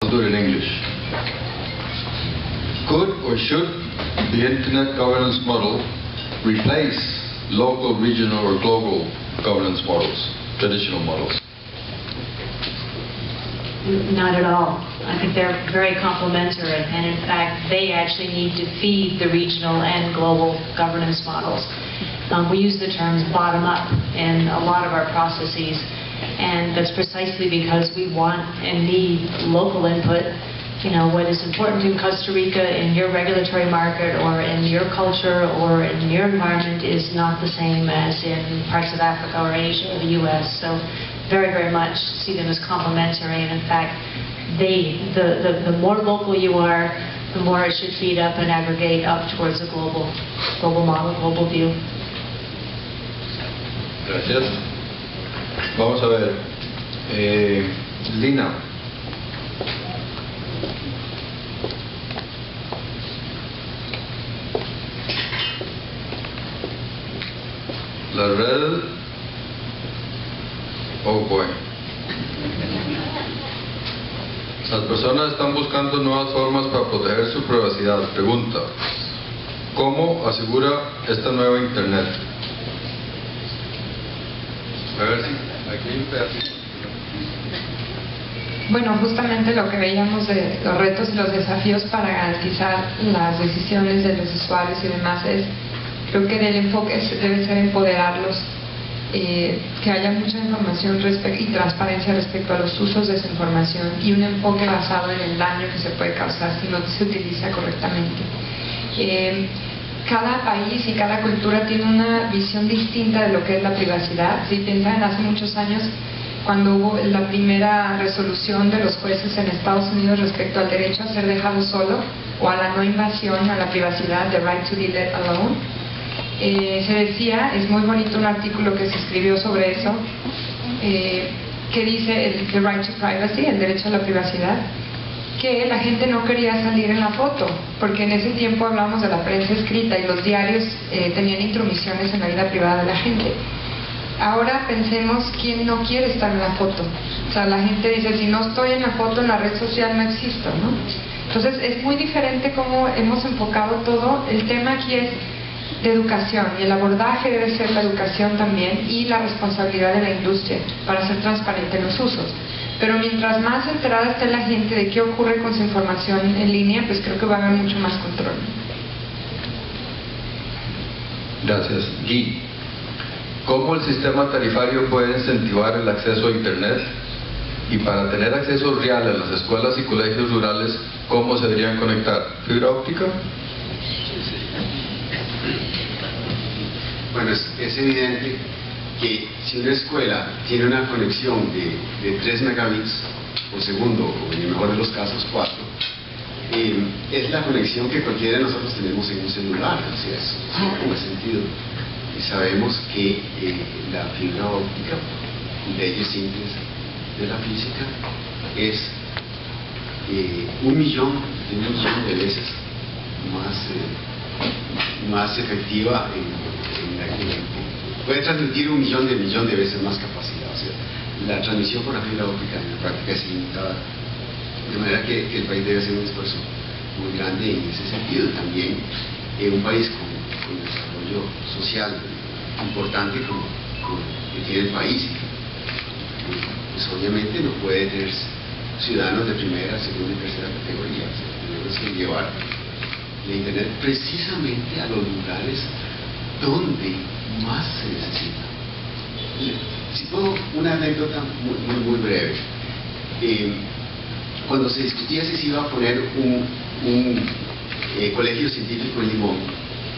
I'll do it in English. Could or should the Internet governance model replace local, regional, or global governance models, traditional models? Not at all. I think they're very complementary, and in fact, they actually need to feed the regional and global governance models. We use the terms bottom-up in a lot of our processes, and that's precisely because we want and need local input. You know, what is important in Costa Rica, in your regulatory market, or in your culture, or in your environment is not the same as in parts of Africa or Asia or the US. So very, very much see them as complementary, and in fact, the more local you are, the more it should feed up and aggregate up towards a global model, global view. Gracias. Vamos a ver. Lina. La red. Oh boy. Las personas están buscando nuevas formas para proteger su privacidad. Pregunta: ¿cómo asegura esta nueva Internet? A ver si aquí hay un pedacito. Bueno, justamente lo que veíamos de los retos y los desafíos para garantizar las decisiones de los usuarios y demás es, creo que el enfoque debe ser empoderarlos, que haya mucha información y transparencia respecto a los usos de esa información y un enfoque basado en el daño que se puede causar si no se utiliza correctamente. Cada país y cada cultura tiene una visión distinta de lo que es la privacidad. Si piensan en hace muchos años, cuando hubo la primera resolución de los jueces en Estados Unidos respecto al derecho a ser dejado solo o a la no invasión a la privacidad, the right to be let alone, se decía, es muy bonito un artículo que se escribió sobre eso, que dice the right to privacy, el derecho a la privacidad, que la gente no quería salir en la foto, porque en ese tiempo hablamos de la prensa escrita y los diarios tenían intromisiones en la vida privada de la gente. Ahora pensemos quién no quiere estar en la foto. O sea, la gente dice, si no estoy en la foto en la red social no existo, ¿no? Entonces es muy diferente cómo hemos enfocado todo. El tema aquí es de educación, y el abordaje debe ser la educación también y la responsabilidad de la industria para ser transparente en los usos. Pero mientras más enterada esté la gente de qué ocurre con su información en línea, pues creo que va a haber mucho más control. Gracias. Guy, ¿cómo el sistema tarifario puede incentivar el acceso a Internet? Y para tener acceso real a las escuelas y colegios rurales, ¿cómo se deberían conectar? ¿Fibra óptica? Bueno, es evidente que si una escuela tiene una conexión de 3 megabits por segundo, o en el mejor de los casos 4, es la conexión que cualquiera de nosotros tenemos en un celular, o sea, eso no tiene sentido. Y sabemos que la fibra óptica, leyes simples de la física, es 1 millón de veces más efectiva puede transmitir 1 millón de veces más capacidad. O sea, la transmisión por la fibra óptica en la práctica es limitada, de manera que el país debe hacer un esfuerzo muy grande en ese sentido. También un país con desarrollo social importante como que tiene el país, pues obviamente no puede tener ciudadanos de primera, segunda y tercera categoría. O sea, tenemos que llevar la Internet precisamente a los lugares donde más se necesita. Si puedo, una anécdota muy breve. Cuando se discutía si se iba a poner un colegio científico en Limón,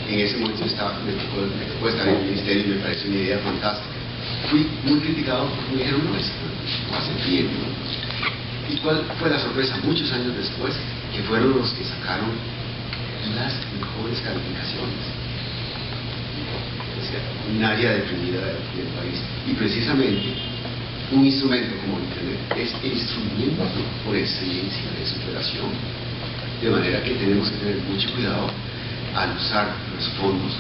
en ese momento me tocó estar en el ministerio y me pareció una idea fantástica. Fui muy criticado porque me dijeron, no, esto no hace bien, ¿no? ¿Y cuál fue la sorpresa? Muchos años después, que fueron los que sacaron las mejores calificaciones. O sea, un área deprimida del país. Y precisamente un instrumento como Internet es el instrumento por excelencia de superación. De manera que tenemos que tener mucho cuidado al usar los fondos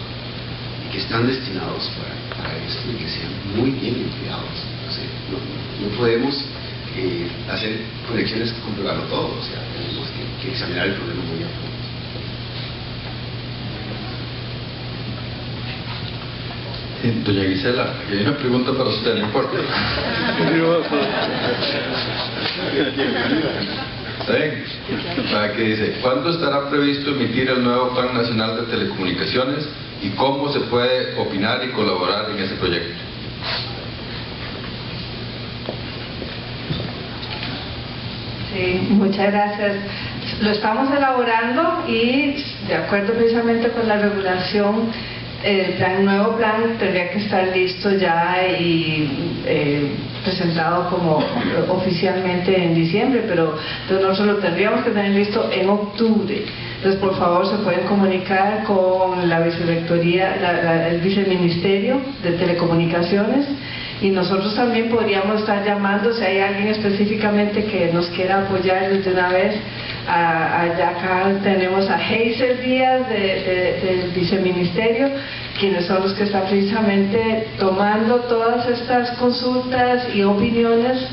que están destinados para esto y que sean muy bien empleados. O sea, no podemos hacer conexiones, comprobarlo todo, o sea, tenemos que examinar el problema muy a fondo. Doña Gisela, aquí hay una pregunta para usted, no importa. ¿Está bien? Aquí dice, ¿cuándo estará previsto emitir el nuevo Plan Nacional de Telecomunicaciones y cómo se puede opinar y colaborar en ese proyecto? Sí, muchas gracias. Lo estamos elaborando y de acuerdo precisamente con la regulación, el nuevo plan tendría que estar listo ya y presentado como oficialmente en diciembre, pero nosotros lo tendríamos que tener listo en octubre. Entonces, por favor, se pueden comunicar con la vicerrectoría, el viceministerio de Telecomunicaciones, y nosotros también podríamos estar llamando si hay alguien específicamente que nos quiera apoyar desde una vez. Acá tenemos a Hazel Díaz del viceministerio, quienes son los que están precisamente tomando todas estas consultas y opiniones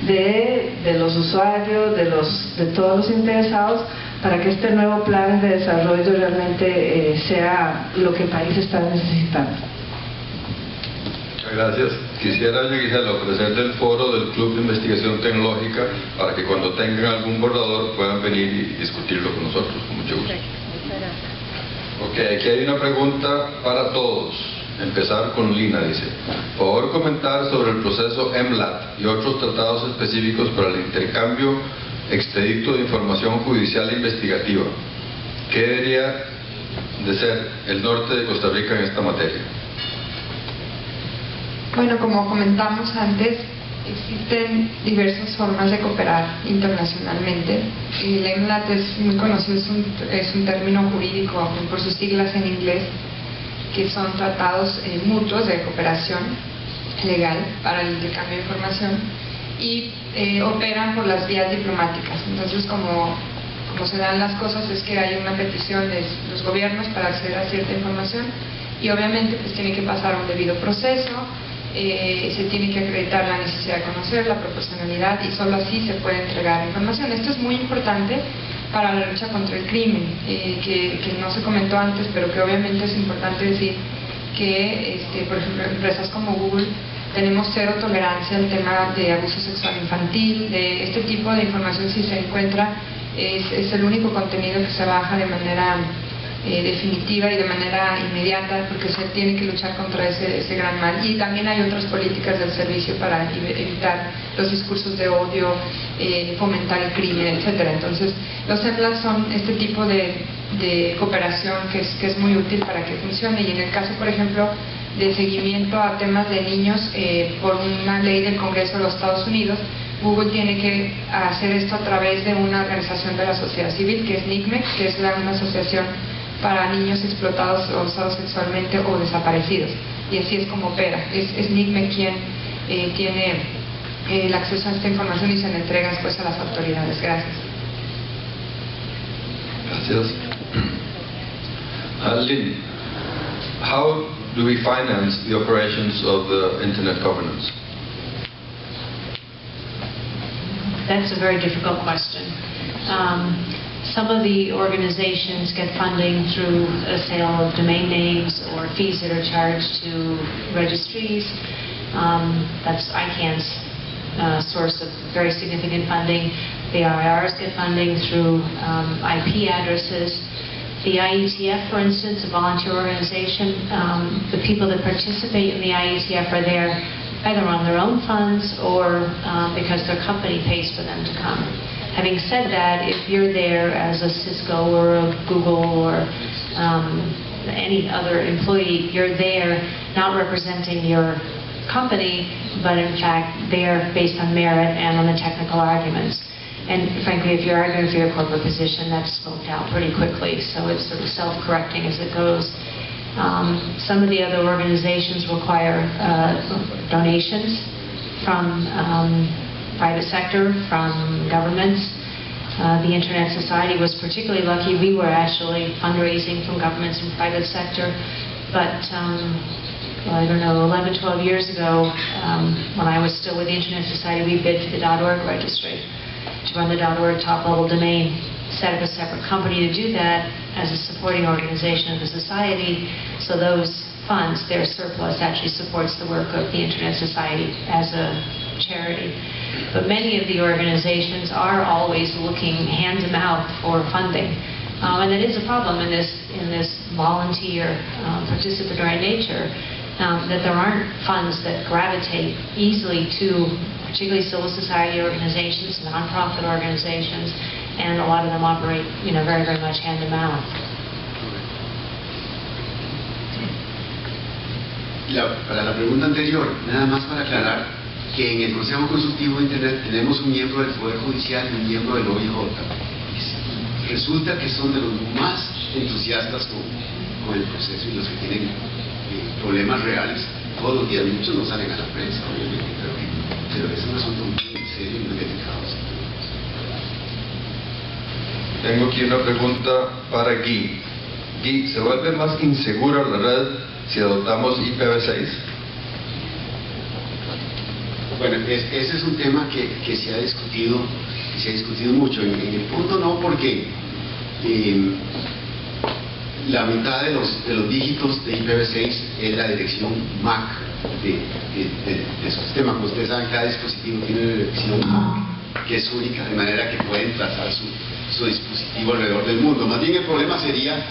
de los usuarios, de todos los interesados, para que este nuevo plan de desarrollo realmente sea lo que el país está necesitando. Muchas gracias. Quisiera, doña Gisela, ofrecerle el foro del Club de Investigación Tecnológica para que cuando tengan algún borrador puedan venir y discutirlo con nosotros, con mucho gusto. Ok, aquí hay una pregunta para todos. Empezar con Lina, dice. Por favor, comentar sobre el proceso MLAT y otros tratados específicos para el intercambio expedito de información judicial e investigativa. ¿Qué debería de ser el norte de Costa Rica en esta materia? Bueno, como comentamos antes, existen diversas formas de cooperar internacionalmente. El MLAT es muy conocido, es un término jurídico por sus siglas en inglés, que son tratados mutuos de cooperación legal para el intercambio de información y operan por las vías diplomáticas. Entonces, como se dan las cosas es que hay una petición de los gobiernos para acceder a cierta información y obviamente pues tiene que pasar un debido proceso. Se tiene que acreditar la necesidad de conocer, la proporcionalidad, y solo así se puede entregar información. Esto es muy importante para la lucha contra el crimen, que no se comentó antes, pero que obviamente es importante decir que, por ejemplo, empresas como Google tenemos cero tolerancia al tema de abuso sexual infantil, de este tipo de información. Si se encuentra, es el único contenido que se baja de manera definitiva y de manera inmediata, porque se tiene que luchar contra ese gran mal. Y también hay otras políticas del servicio para evitar los discursos de odio, fomentar el crimen, etcétera. Entonces, los MLAT son este tipo de cooperación que es muy útil para que funcione. Y en el caso, por ejemplo, de seguimiento a temas de niños, por una ley del Congreso de los Estados Unidos, Google tiene que hacer esto a través de una organización de la sociedad civil, que es NICMEC, que es una asociación para niños explotados o usados sexualmente o desaparecidos, y así es como opera. Es NICMEC quien tiene el acceso a esta información y se le entrega después a las autoridades. Gracias. Gracias. Lynn, how do we finance the operations of the Internet governance? That's a very difficult question. Some of the organizations get funding through a sale of domain names or fees that are charged to registries. That's ICANN's source of very significant funding. The IRs get funding through IP addresses. The IETF, for instance, a volunteer organization, the people that participate in the IETF are there either on their own funds or because their company pays for them to come. Having said that, if you're there as a Cisco or a Google or any other employee, you're there not representing your company, but in fact they're based on merit and on the technical arguments. And frankly, if you're arguing for your corporate position, that's smoked out pretty quickly, so it's sort of self-correcting as it goes. Some of the other organizations require donations from private sector, from governments. The Internet Society was particularly lucky. We were actually fundraising from governments and private sector, but well, I don't know, 11, 12 years ago, when I was still with the Internet Society, we bid for the .org registry to run the .org top-level domain, set up a separate company to do that as a supporting organization of the society, so those funds, their surplus, actually supports the work of the Internet Society as a charity. But many of the organizations are always looking hand to mouth for funding. And that is a problem in this volunteer, participatory nature, that there aren't funds that gravitate easily to particularly civil society organizations, nonprofit organizations, and a lot of them operate, very, very much hand to mouth. Para la pregunta anterior, nada más para aclarar que en el Consejo Consultivo de Internet tenemos un miembro del Poder Judicial y un miembro del OIJ. Resulta que son de los más entusiastas con el proceso y los que tienen problemas reales todos los días. Muchos no salen a la prensa, obviamente, pero es un asunto muy serio y muy delicado. Tengo aquí una pregunta para Guy. Guy, ¿se vuelve más insegura la red si adoptamos IPv6? Bueno, ese es un tema que se ha discutido mucho. En el punto no, porque la mitad de los dígitos de IPv6 es la dirección MAC de su sistema. Como ustedes saben, cada dispositivo tiene una dirección MAC que es única, de manera que pueden trazar su dispositivo alrededor del mundo. Más bien el problema sería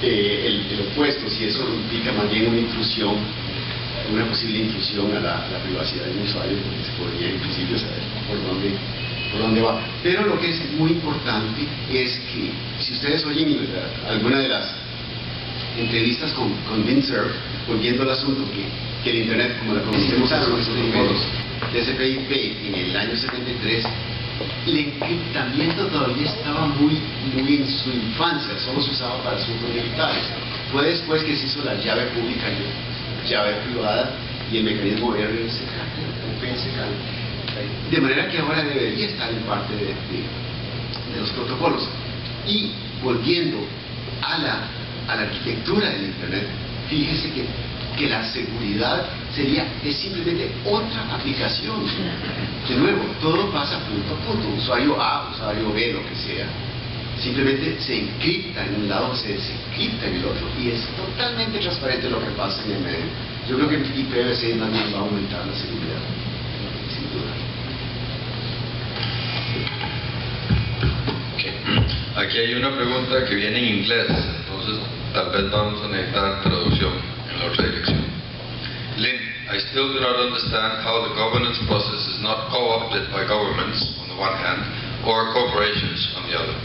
el opuesto, si eso implica más bien una posible intrusión a la privacidad del usuario, porque se podría inclusive saber por dónde va. Pero lo que es muy importante es que, si ustedes oyen alguna de las entrevistas con Vint-Cerf, volviendo al asunto que el Internet, como la conocemos ahora, los protocolos TCP/IP en el año 73, el encriptamiento todavía estaba muy en su infancia, solo se usaba para asuntos militares. Fue después que se hizo la llave pública y llave privada y el mecanismo RSK, de manera que ahora debería estar en parte de los protocolos. Y volviendo a la arquitectura del Internet, fíjese que la seguridad es simplemente otra aplicación. De nuevo, todo pasa punto a punto, usuario A, usuario B, lo que sea. Simplemente se encripta en un lado, se desencripta en el otro, y es totalmente transparente lo que pasa en el medio. Yo creo que IPv6 más bien va a aumentar la seguridad, sin duda. Okay. Aquí hay una pregunta que viene en inglés, entonces tal vez vamos a necesitar traducción en la otra dirección. Lynn, I still do not understand how the governance process is not co-opted by governments on the one hand, or corporations on the other.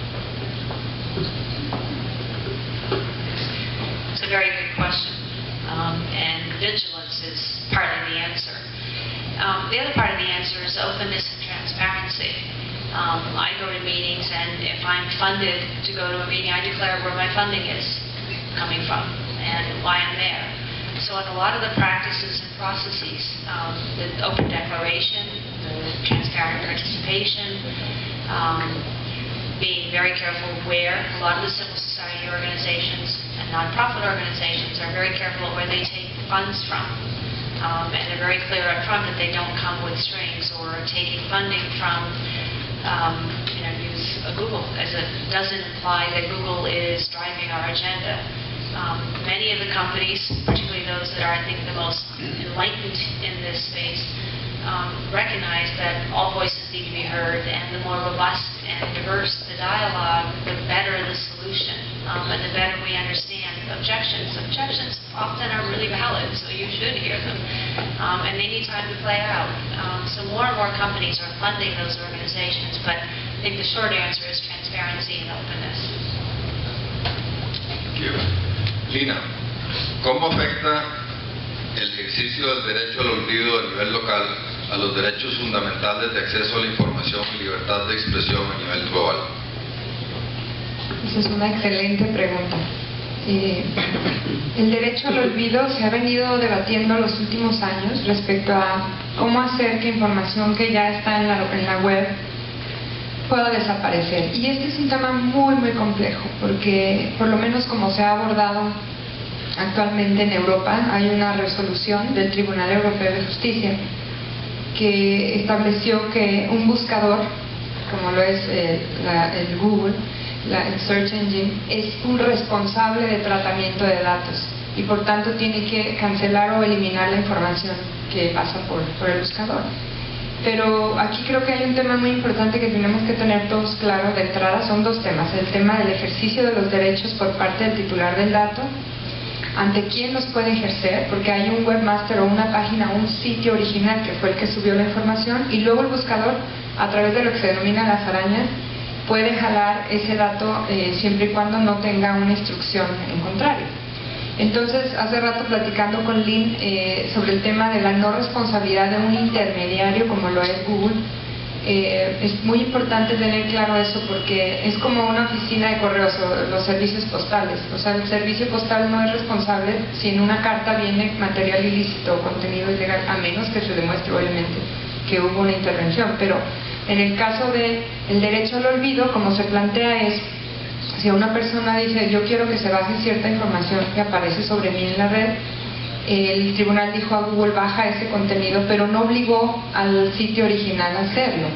It's a very good question, and vigilance is partly the answer. The other part of the answer is openness and transparency. I go to meetings, and if I'm funded to go to a meeting, I declare where my funding is coming from and why I'm there. So in a lot of the practices and processes, the open declaration, the transparent participation, being very careful where a lot of the civil society organizations and nonprofit organizations are very careful where they take funds from. And they're very clear up front that they don't come with strings or taking funding from, use Google, as it doesn't imply that Google is driving our agenda. Many of the companies, particularly those that are, I think, the most enlightened in this space, recognize that all voices need to be heard, and the more robust and diverse the dialogue, the better the solution, and the better we understand objections. Objections often are really valid, so you should hear them, and they need time to play out. So more and more companies are funding those organizations, but I think the short answer is transparency and openness. Thank you. Lina, ¿cómo afecta el ejercicio del derecho al olvido a nivel local a los derechos fundamentales de acceso a la información y libertad de expresión a nivel global? Esa es una excelente pregunta. El derecho al olvido se ha venido debatiendo los últimos años respecto a cómo hacer que información que ya está en la web pueda desaparecer. Y este es un tema muy complejo, porque por lo menos como se ha abordado actualmente en Europa hay una resolución del Tribunal Europeo de Justicia que estableció que un buscador, como lo es el Google, el Search Engine, es un responsable de tratamiento de datos y por tanto tiene que cancelar o eliminar la información que pasa por el buscador. Pero aquí creo que hay un tema muy importante que tenemos que tener todos claro de entrada. Son dos temas: el tema del ejercicio de los derechos por parte del titular del dato, ante quién los puede ejercer, porque hay un webmaster o una página, un sitio original que fue el que subió la información, y luego el buscador, a través de lo que se denomina las arañas, puede jalar ese dato siempre y cuando no tenga una instrucción en contrario. Entonces, hace rato platicando con Lynn sobre el tema de la no responsabilidad de un intermediario como lo es Google, es muy importante tener claro eso, porque es como una oficina de correos o los servicios postales. O sea, el servicio postal no es responsable si en una carta viene material ilícito o contenido ilegal, a menos que se demuestre obviamente que hubo una intervención. Pero en el caso del derecho al olvido, como se plantea es, si una persona dice yo quiero que se baje cierta información que aparece sobre mí en la red, el tribunal dijo a Google baja ese contenido, pero no obligó al sitio original a hacerlo.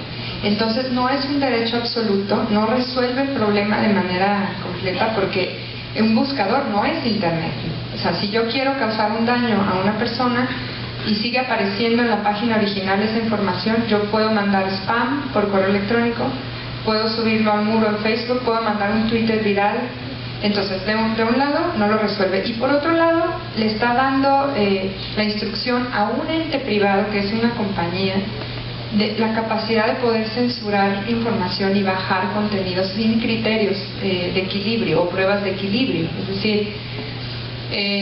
Entonces no es un derecho absoluto, no resuelve el problema de manera completa, porque un buscador no es internet. O sea, si yo quiero causar un daño a una persona y sigue apareciendo en la página original esa información, yo puedo mandar spam por correo electrónico, puedo subirlo al muro en Facebook, puedo mandar un Twitter viral. Entonces, de un lado no lo resuelve, y por otro lado le está dando la instrucción a un ente privado, que es una compañía, de la capacidad de poder censurar información y bajar contenidos sin criterios de equilibrio o pruebas de equilibrio. Es decir,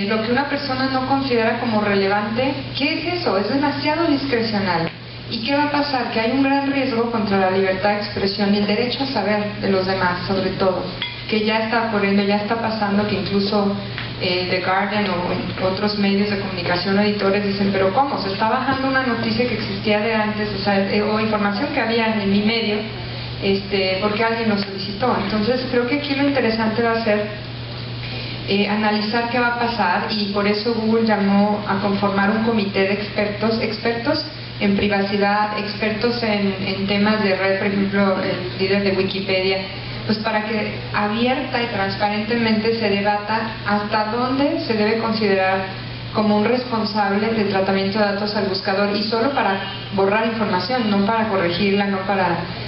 lo que una persona no considera como relevante, ¿qué es eso? Es demasiado discrecional. ¿Y qué va a pasar? Que hay un gran riesgo contra la libertad de expresión y el derecho a saber de los demás, sobre todo, que ya está ocurriendo, ya está pasando, que incluso The Guardian o otros medios de comunicación, editores, dicen, pero ¿cómo? Se está bajando una noticia que existía de antes, o sea, o información que había en mi medio, porque alguien lo solicitó. Entonces creo que aquí lo interesante va a ser analizar qué va a pasar, y por eso Google llamó a conformar un comité de expertos en privacidad, expertos en temas de red, por ejemplo, el líder de Wikipedia, pues para que abierta y transparentemente se debata hasta dónde se debe considerar como un responsable de tratamiento de datos al buscador, y solo para borrar información, no para corregirla,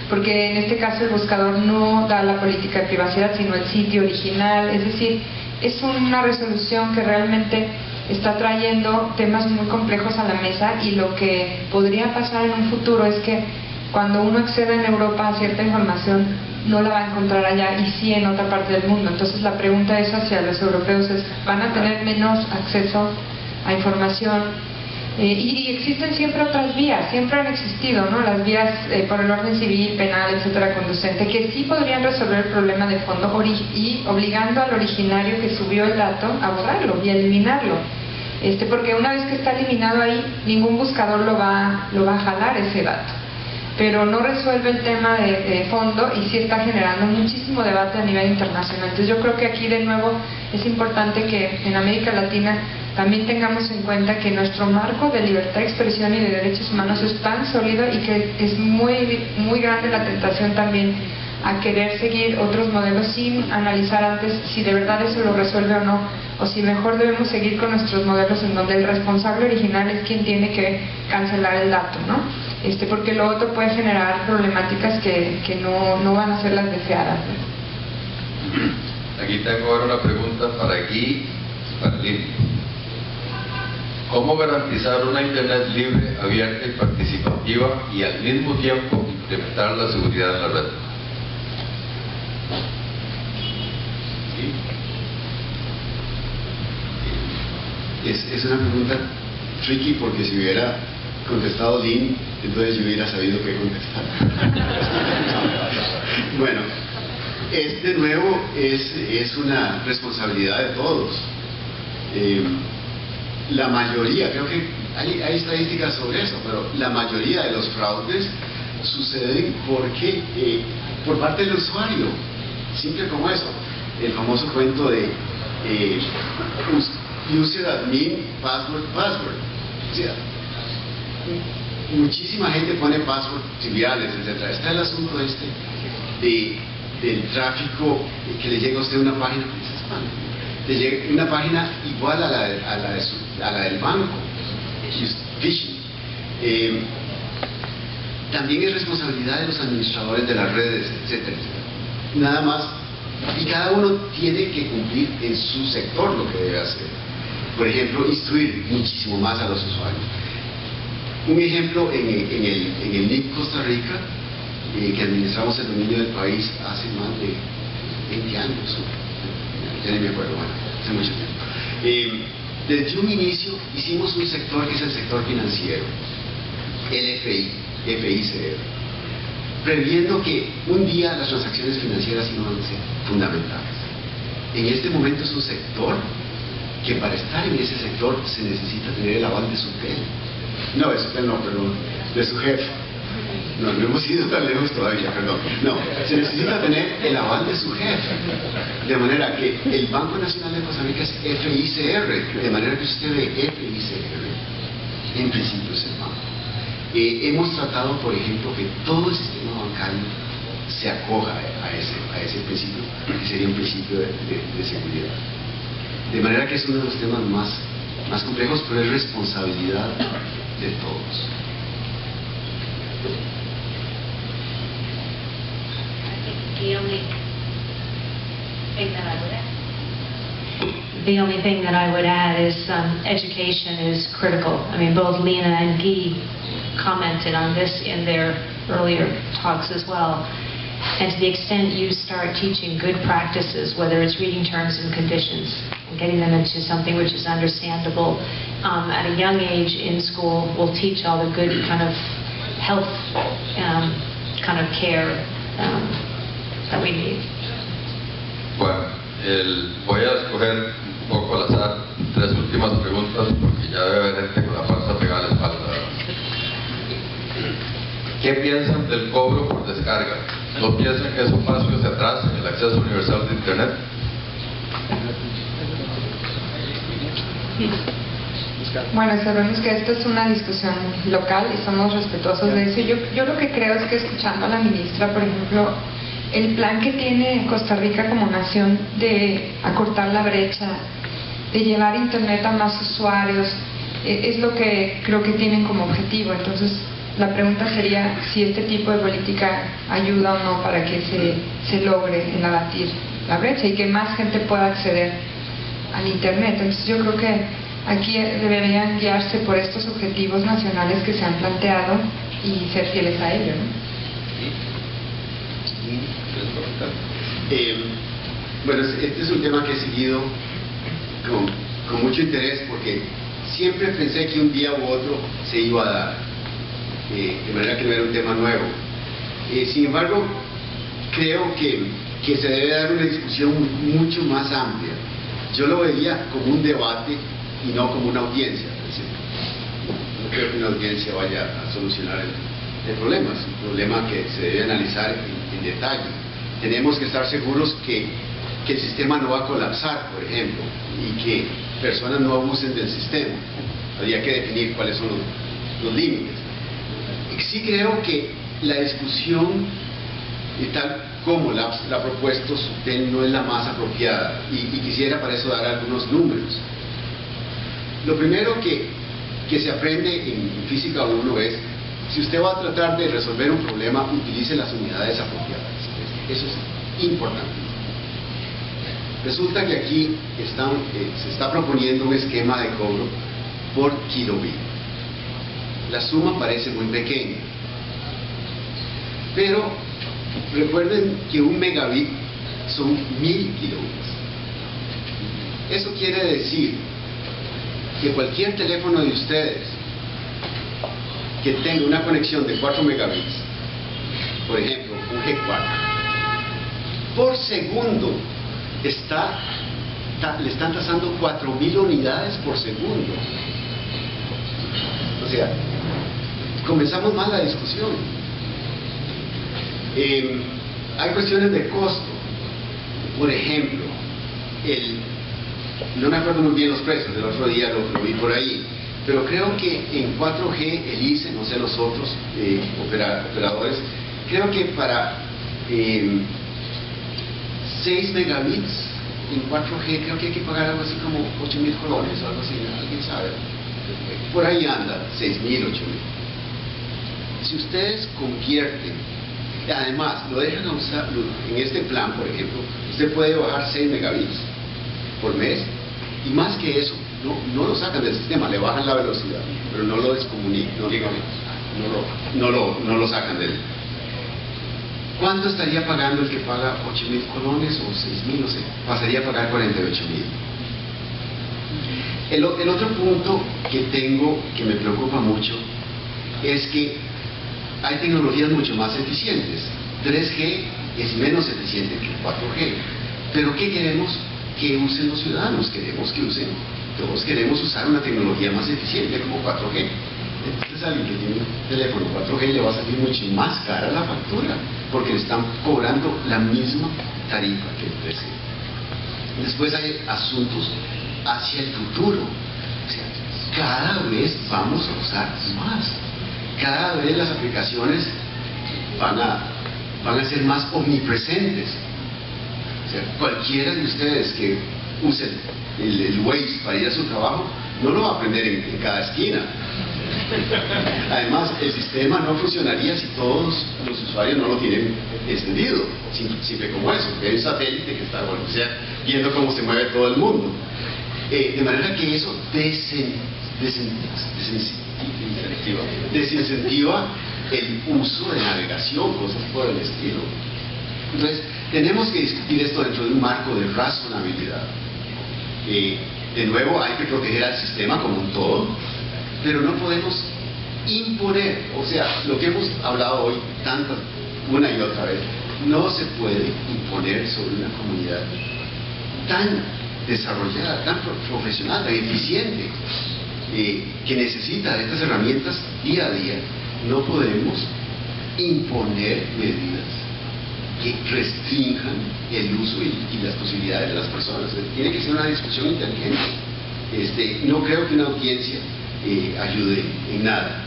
porque en este caso el buscador no da la política de privacidad, sino el sitio original. Es decir, es una resolución que realmente está trayendo temas muy complejos a la mesa, y lo que podría pasar en un futuro es que cuando uno accede en Europa a cierta información no la va a encontrar allá, y sí en otra parte del mundo. Entonces la pregunta es hacia los europeos, ¿van a tener menos acceso a información? Y existen siempre otras vías, siempre han existido, ¿no? Las vías por el orden civil, penal, etcétera, conducente, que sí podrían resolver el problema de fondo, y obligando al originario que subió el dato a borrarlo y a eliminarlo. Porque una vez que está eliminado ahí, ningún buscador lo va a jalar ese dato. Pero no resuelve el tema de fondo, y sí está generando muchísimo debate a nivel internacional. Entonces yo creo que aquí de nuevo es importante que en América Latina también tengamos en cuenta que nuestro marco de libertad de expresión y de derechos humanos es tan sólido, y que es muy grande la tentación también a querer seguir otros modelos sin analizar antes si de verdad eso lo resuelve o no, o si mejor debemos seguir con nuestros modelos en donde el responsable original es quien tiene que cancelar el dato, ¿no? Porque lo otro puede generar problemáticas que no van a ser las deseadas, ¿no? Aquí tengo ahora una pregunta para Guy, para Lynn. ¿Cómo garantizar una Internet libre, abierta y participativa, y al mismo tiempo implementar la seguridad en la red? Es una pregunta tricky, porque si hubiera contestado Lynn, entonces yo hubiera sabido qué contestar. Bueno, de nuevo es una responsabilidad de todos. La mayoría, creo que hay estadísticas sobre eso, pero la mayoría de los fraudes suceden porque por parte del usuario, simple como eso. El famoso cuento de user admin, password. O sea, muchísima gente pone password triviales, etc. Está el asunto del tráfico que le llega a usted una página, le llega una página igual a la del banco, phishing. También es responsabilidad de los administradores de las redes, etc. Nada más, y cada uno tiene que cumplir en su sector lo que debe hacer. Por ejemplo, instruir muchísimo más a los usuarios. Un ejemplo en el NIC Costa Rica, que administramos el dominio del país hace más de 20 años, ya ni me acuerdo, bueno, hace mucho tiempo. Desde un inicio hicimos un sector que es el sector financiero, el FICR, previendo que un día las transacciones financieras iban a ser fundamentales. En este momento es un sector que para estar en ese sector se necesita tener el aval de su de su jefe. No hemos ido tan lejos todavía, perdón. No, se necesita tener el aval de su jefe. De manera que el Banco Nacional de Costa Rica es FICR, de manera que usted ve FICR, en principio es el banco. Hemos tratado, por ejemplo, que todo el sistema bancario se acoja a ese principio, que sería un principio de seguridad. De manera que es uno de los temas más complejos, pero es responsabilidad de todos. The only thing that I would add is education is critical. I mean, both Lena and Guy commented on this in their earlier talks as well. And to the extent you start teaching good practices, whether it's reading terms and conditions, and getting them into something which is understandable at a young age in school, will teach all the good kind of health kind of care that we need. Bueno, voy a escoger un poco al azar 3 últimas preguntas porque ya debe haber gente con la panza pegada a la espalda. ¿Qué piensan del cobro por descarga? ¿No piensan que eso pase hacia atrás en el acceso universal de Internet? Bueno, sabemos que esta es una discusión local y somos respetuosos de eso. Yo lo que creo es que, escuchando a la ministra, por ejemplo, el plan que tiene Costa Rica como nación de acortar la brecha, de llevar Internet a más usuarios, es lo que creo que tienen como objetivo. Entonces, la pregunta sería si este tipo de política ayuda o no para que se logre el abatir la brecha y que más gente pueda acceder al Internet. Entonces, yo creo que aquí deberían guiarse por estos objetivos nacionales que se han planteado y ser fieles a ellos, ¿no? Bueno, este es un tema que he seguido con mucho interés porque siempre pensé que un día u otro se iba a dar, de manera que no era un tema nuevo. Sin embargo, creo que se debe dar una discusión mucho más amplia. Yo lo veía como un debate y no como una audiencia. No creo que una audiencia vaya a solucionar el problema. Es un problema que se debe analizar en detalle. Tenemos que estar seguros que el sistema no va a colapsar, por ejemplo, y que personas no abusen del sistema. Habría que definir cuáles son los límites. Sí creo que la discusión, tal como la ha propuesto Sutel, no es la más apropiada, y quisiera para eso dar algunos números. Lo primero que se aprende en Física 1 es, si usted va a tratar de resolver un problema, utilice las unidades apropiadas. Eso es importante. Resulta que aquí se está proponiendo un esquema de cobro por kilobit. La suma parece muy pequeña, pero recuerden que 1 megabit son 1000 kilobits. Eso quiere decir que cualquier teléfono de ustedes que tenga una conexión de 4 megabits, por ejemplo, un G4, por segundo le están tasando 4000 unidades por segundo. O sea, comenzamos mal la discusión. Hay cuestiones de costo. Por ejemplo, no me acuerdo muy bien los precios, el otro día lo vi por ahí, pero creo que en 4G el ICE, no sé los otros operadores, creo que para 6 megabits en 4G creo que hay que pagar algo así como 8.000 colones o algo así, alguien sabe, por ahí anda, 6.000, 8.000. Si ustedes convierten, además lo dejan usar en este plan, por ejemplo, usted puede bajar 6 megabits por mes, y más que eso, no lo sacan del sistema, le bajan la velocidad, pero no lo descomunican, no lo sacan de él. ¿Cuánto estaría pagando el que paga 8.000 colones o 6.000? No sé, pasaría a pagar 48.000. El otro punto que tengo, que me preocupa mucho, es que hay tecnologías mucho más eficientes. 3G es menos eficiente que 4G. Pero ¿qué queremos que usen los ciudadanos? Queremos que usen, todos queremos usar una tecnología más eficiente como 4G. Entonces alguien que tiene un teléfono 4G le va a salir mucho más cara la factura, porque le están cobrando la misma tarifa que el 3G. Después hay asuntos hacia el futuro. O sea, cada vez vamos a usar más. Cada vez las aplicaciones van a ser más omnipresentes. O sea, cualquiera de ustedes que usen el Waze para ir a su trabajo no lo va a aprender en cada esquina. Además, el sistema no funcionaría si todos los usuarios no lo tienen encendido, simple como eso, porque hay un satélite que está, o sea, viendo cómo se mueve todo el mundo. De manera que eso desincentiva el uso de navegación, cosas por el estilo. Entonces, tenemos que discutir esto dentro de un marco de razonabilidad. De nuevo, hay que proteger al sistema como un todo, pero no podemos imponer, o sea, lo que hemos hablado hoy una y otra vez, no se puede imponer sobre una comunidad tan desarrollada, tan profesional, tan eficiente, que necesita de estas herramientas día a día. No podemos imponer medidas que restrinjan el uso y las posibilidades de las personas. Tiene que ser una discusión inteligente. No creo que una audiencia ayude en nada.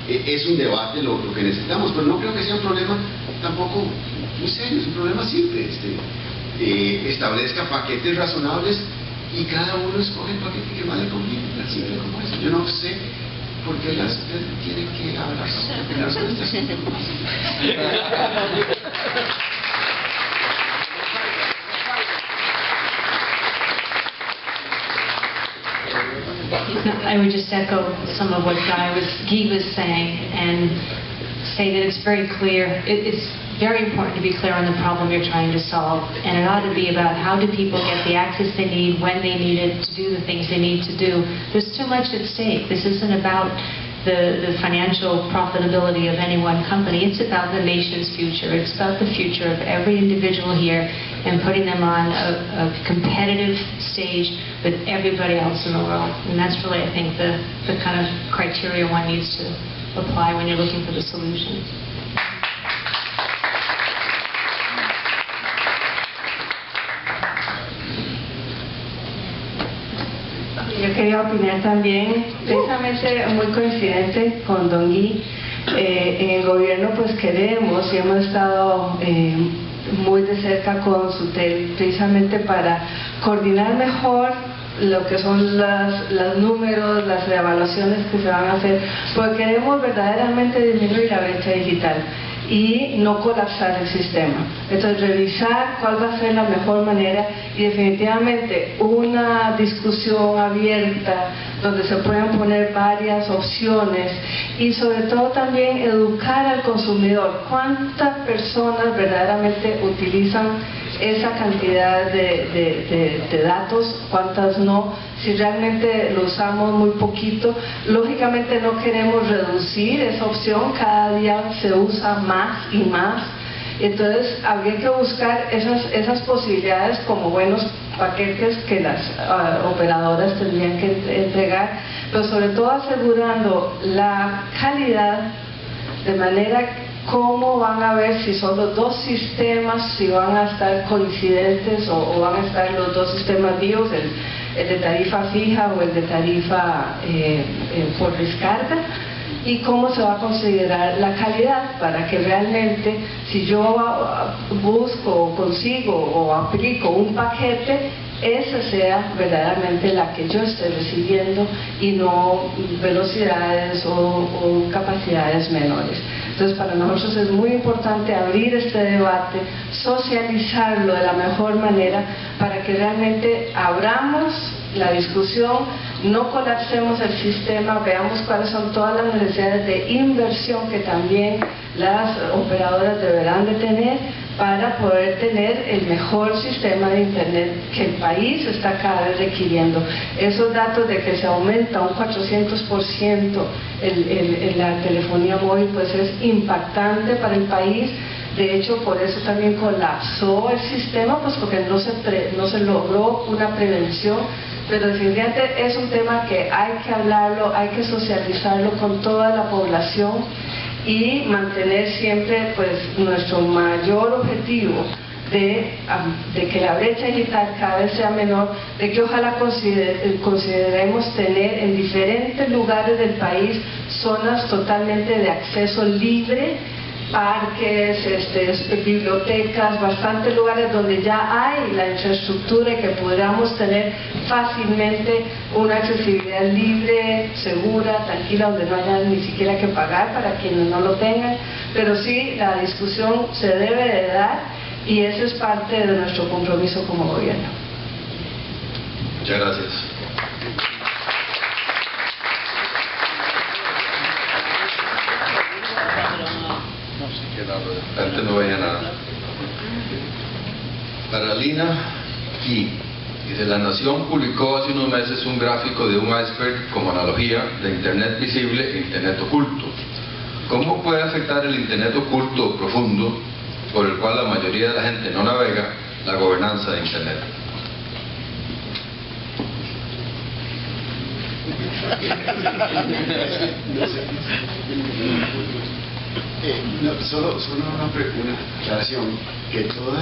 Es un debate lo que necesitamos, pero no creo que sea un problema tampoco muy serio, es un problema simple. Establezca paquetes razonables y cada uno escoge el paquete que más le conviene, tan simple como eso. Yo no sé por qué las tienen que hablar sobre estas cosas. I would just echo some of what Guy was saying and say that it's very clear. It's very important to be clear on the problem you're trying to solve, and it ought to be about how do people get the access they need when they need it to do the things they need to do. There's too much at stake. This isn't about the financial profitability of any one company. It's about the nation's future. It's about the future of every individual here and putting them on a competitive stage with everybody else in the world. And that's really, I think, the kind of criteria one needs to apply when you're looking for the solution. Yo quería opinar también, precisamente muy coincidente con Don Guy. En el gobierno pues queremos y hemos estado muy de cerca con SUTEL precisamente para coordinar mejor lo que son los números, las evaluaciones que se van a hacer, porque queremos verdaderamente disminuir la brecha digital y no colapsar el sistema. Entonces, revisar cuál va a ser la mejor manera y definitivamente una discusión abierta donde se puedan poner varias opciones y sobre todo también educar al consumidor. ¿Cuántas personas verdaderamente utilizan esa cantidad de datos? ¿Cuántas no? Si realmente lo usamos muy poquito, lógicamente no queremos reducir esa opción, cada día se usa más y más. Entonces habría que buscar esas posibilidades como buenos paquetes que las operadoras tendrían que entregar, pero sobre todo asegurando la calidad de manera cómo van a ver si son los dos sistemas, si van a estar coincidentes o van a estar los dos sistemas vivos, el de tarifa fija o el de tarifa por descarga, y cómo se va a considerar la calidad para que realmente, si yo busco o consigo o aplico un paquete, esa sea verdaderamente la que yo esté recibiendo y no velocidades o capacidades menores. Entonces, para nosotros es muy importante abrir este debate, socializarlo de la mejor manera para que realmente abramos la discusión, no colapsemos el sistema, veamos cuáles son todas las necesidades de inversión que también las operadoras deberán de tener para poder tener el mejor sistema de internet que el país está cada vez requiriendo. Esos datos de que se aumenta un 400% la telefonía móvil, pues es impactante para el país. De hecho, por eso también colapsó el sistema, pues porque no se logró una prevención. Pero definitivamente es un tema que hay que hablarlo, hay que socializarlo con toda la población y mantener siempre pues nuestro mayor objetivo de que la brecha digital cada vez sea menor, de que ojalá consideremos tener en diferentes lugares del país zonas totalmente de acceso libre, parques, bibliotecas, bastantes lugares donde ya hay la infraestructura y que podamos tener fácilmente una accesibilidad libre, segura, tranquila, donde no haya ni siquiera que pagar para quienes no lo tengan. Pero sí, la discusión se debe de dar y eso es parte de nuestro compromiso como gobierno. Muchas gracias. Antes no veía nada. Para Lina y dice: La Nación publicó hace unos meses un gráfico de un iceberg como analogía de Internet visible e Internet oculto. ¿Cómo puede afectar el Internet oculto o profundo, por el cual la mayoría de la gente no navega, la gobernanza de Internet? Solo una aclaración, que todos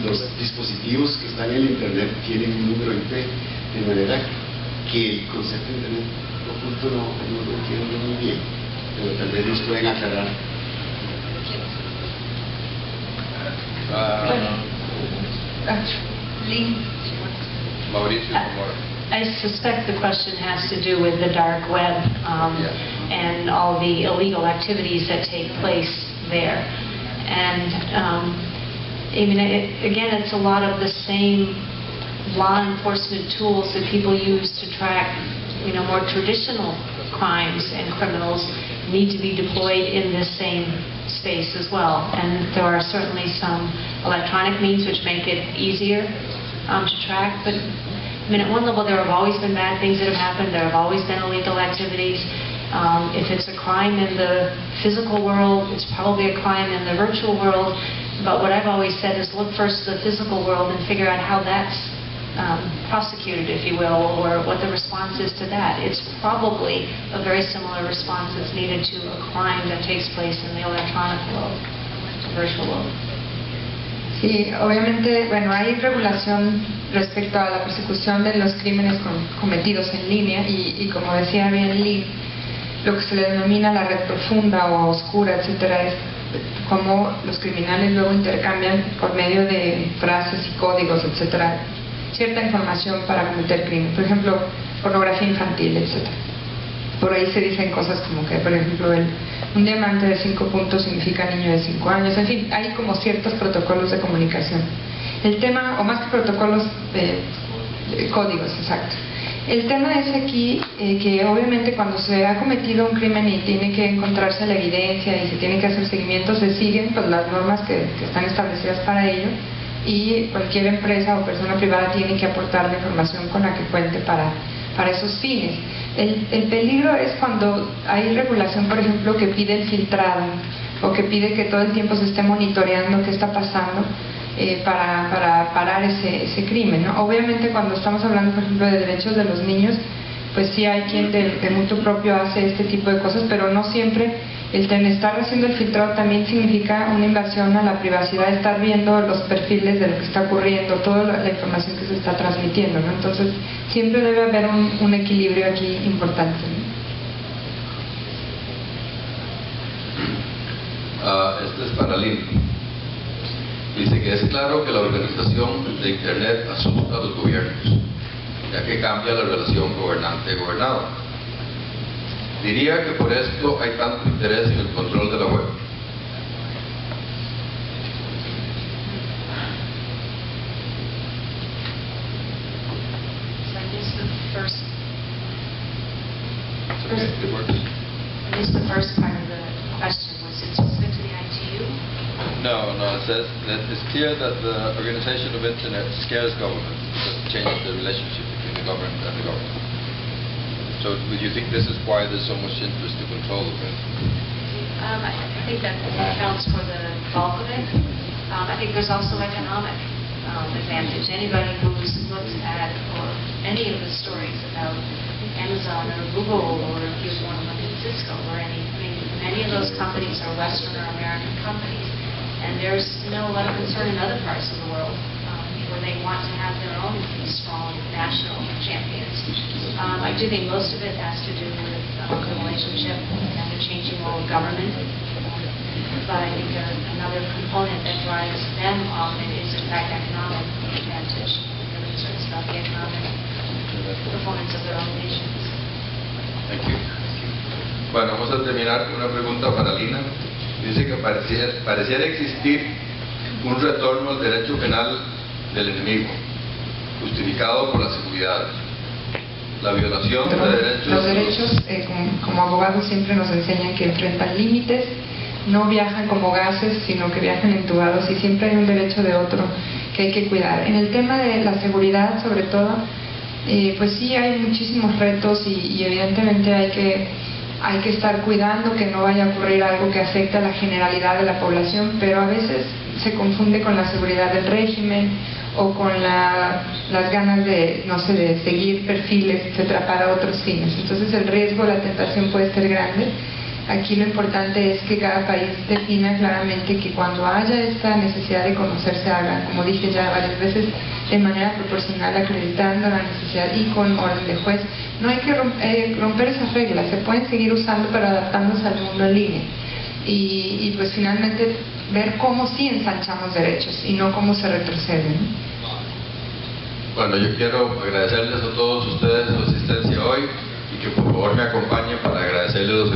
los dispositivos que están en el Internet tienen un número IP, de manera que el concepto de Internet oculto no lo entiendo muy bien, pero tal vez nos pueden aclarar. Mauricio, I suspect the question has to do with the dark web and all the illegal activities that take place there. And I mean, again, it's a lot of the same law enforcement tools that people use to track, more traditional crimes and criminals need to be deployed in this same space as well. And there are certainly some electronic means which make it easier to track, but I mean, at one level, there have always been bad things that have happened. There have always been illegal activities. If it's a crime in the physical world, it's probably a crime in the virtual world. But what I've always said is look first at the physical world and figure out how that's prosecuted, if you will, or what the response is to that. It's probably a very similar response that's needed to a crime that takes place in the electronic world, the virtual world. Sí, obviamente, bueno, hay regulación respecto a la persecución de los crímenes cometidos en línea y como decía bien Lee, lo que se le denomina la red profunda o oscura, etcétera, es cómo los criminales luego intercambian por medio de frases y códigos, etcétera, cierta información para cometer crimen. Por ejemplo, pornografía infantil, etcétera. Por ahí se dicen cosas como que, por ejemplo, un diamante de 5 puntos significa niño de 5 años. En fin, hay como ciertos protocolos de comunicación. El tema, o más que protocolos, códigos, exacto. El tema es aquí que obviamente cuando se ha cometido un crimen y tiene que encontrarse la evidencia y se tiene que hacer seguimiento, se siguen pues las normas que están establecidas para ello, y cualquier empresa o persona privada tiene que aportar la información con la que cuente para esos fines. El peligro es cuando hay regulación, por ejemplo, que pide el filtrado o que pide que todo el tiempo se esté monitoreando qué está pasando para parar ese crimen, ¿no? Obviamente cuando estamos hablando, por ejemplo, de derechos de los niños, pues sí hay quien de mutuo propio hace este tipo de cosas, pero no siempre estar haciendo el filtrado también significa una invasión a la privacidad, estar viendo los perfiles de lo que está ocurriendo, toda la información que se está transmitiendo, ¿no? Entonces, siempre debe haber un equilibrio aquí importante, ¿no? Este es para Lynn. Dice que es claro que la organización de Internet asusta a los gobiernos, ya que cambia la relación gobernante-gobernado. Diría que por esto hay tanto interés en el control de la web. So I missed the first It works. I missed the first part of the question. Was it specific to the ITU? No, it says that it's clear that the organization of Internet scares government because it changes the relationship between the government and the government. So do you think this is why there's so much interest to control the print? I think that accounts for the bulk of it. I think there's also economic advantage. Anybody who's looked at or any of the stories about Amazon or Google, or if you want to look at Cisco or many of those companies are Western or American companies, and there's a lot of concern in other parts of the world where they want to have their own strong national champions. I do think most of it has to do with the relationship and the changing role of government. But I think another component that drives them often is, in fact, economic advantage. They're concerned about the economic performance of their own nations. Thank you. Bueno, vamos a terminar con una pregunta para Lina. Dice que pareciera existir un retorno al derecho penal del enemigo, justificado por la seguridad. La violación de derechos... Los derechos, como abogados, siempre nos enseñan que enfrentan límites, no viajan como gases, sino que viajan entubados, y siempre hay un derecho de otro que hay que cuidar. En el tema de la seguridad, sobre todo, pues sí hay muchísimos retos y evidentemente hay que estar cuidando que no vaya a ocurrir algo que afecte a la generalidad de la población, pero a veces se confunde con la seguridad del régimen o con las ganas de, no sé, de seguir perfiles, etcétera, para otros fines. Entonces el riesgo, la tentación puede ser grande. Aquí lo importante es que cada país defina claramente que cuando haya esta necesidad de conocer se haga, como dije ya varias veces, de manera proporcional, acreditando la necesidad y con orden de juez. No hay que romper esas reglas, se pueden seguir usando pero adaptándose al mundo en línea. Y pues finalmente ver cómo sí ensanchamos derechos y no cómo se retroceden. Bueno, yo quiero agradecerles a todos ustedes su asistencia hoy y que por favor me acompañen para agradecerles los